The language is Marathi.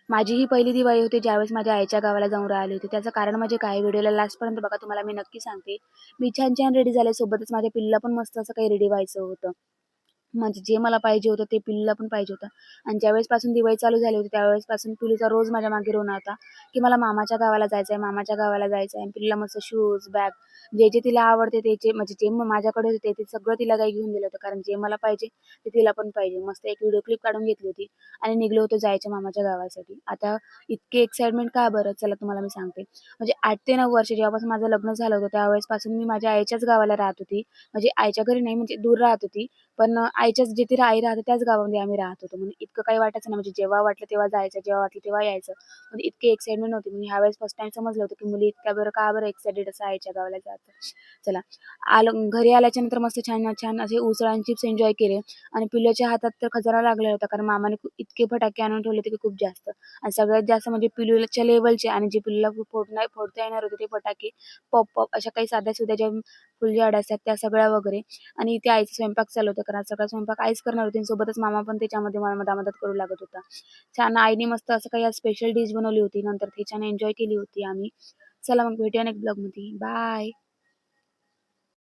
माझी ही पहिली दिवाळी होती ज्यावेळेस माझ्या आईच्या गावाला जाऊन राहिली होती. त्याचं कारण म्हणजे काय, व्हिडिओला लास्टपर्यंत बघा, तुम्हाला मी नक्की सांगते. मी छान-छान रेडी झाले, सोबतच माझ्या पिल्लूला पण मस्त असं काही रेडी व्हायचं होतं. म्हणजे जे मला पाहिजे होतं ते पिल्लूला पण पाहिजे होतं. आणि ज्यावेळेसपासून दिवाळी चालू झाली होती त्यावेळेसपासून पिल्लूचा रोज माझ्या मागे रोना होता, की मला मामाच्या गावाला जायचं आहे, मामाच्या गावाला जायचं आहे. आणि पिल्लूला मस्त शूज, बॅग जे तिला आवडते ते म्हणजे जे माझ्याकडे होते ते सगळं तिला काही घेऊन दिलं होतं. कारण जे मला पाहिजे ते तिला पण पाहिजे. मस्त एक व्हिडिओ क्लिप काढून घेतली होती आणि निघलो होतो जायच्या मामाच्या गावासाठी. आता इतके एक्साइटमेंट का बरं? चला तुम्हाला मी सांगते. म्हणजे 8 ते 9 वर्ष जेव्हापासून माझं लग्न झालं होतं त्यावेळेसपासून मी माझ्या आईच्याच गावाला राहत होती. म्हणजे आईच्या घरी नाही, म्हणजे दूर राहत होती. पण आईच्याच जिथे आई राहते त्याच गावामध्ये आम्ही राहत होतो. म्हणून इतकं काही वाटायचं नाही. म्हणजे जेव्हा वाटलं तेव्हा जायचं, जेव्हा वाटलं तेव्हा यायचं. म्हणजे इतकी एक्साइटमेंट होती. म्हणजे ह्यावेळेस फर्स्ट टाईम समजलं होतं, की मुली इतक्या बरं का बरं एक्साइटेड असं आईच्या गावाला जातात. चला, घरी आल्याच्यानंतर मस्त छान-छान असे उसळ आणि चिप्स एन्जॉय केले. आणि पिल्लूच्या हातात तर खजाना लागलेला होता. कारण मामाने इतके फटाके आणून ठेवले होते, की खूप जास्त. आणि सगळ्यात जास्त म्हणजे पिल्लूच्या लेव्हलचे आणि जे पिल्लूला फोडता येणार होते ते फटाके, पॉप-पॉप अशा काही साध्या-सुध्या ज्या फुलझड्या असतात त्या सगळ्या वगैरे. आणि इथे आईचा स्वयंपाक चालू होता, कारण सगळा स्वयंपाक आईच करणार होती आणि सोबतच मामा पण त्याच्यामध्ये मला मदत करू लागत होता. छान आईने मस्त असं काही स्पेशल डिश बनवली होती. नंतर ती छान एन्जॉय केली होती आम्ही. चला मग भेटूया नेक्स्ट ब्लॉगमध्ये. बाय.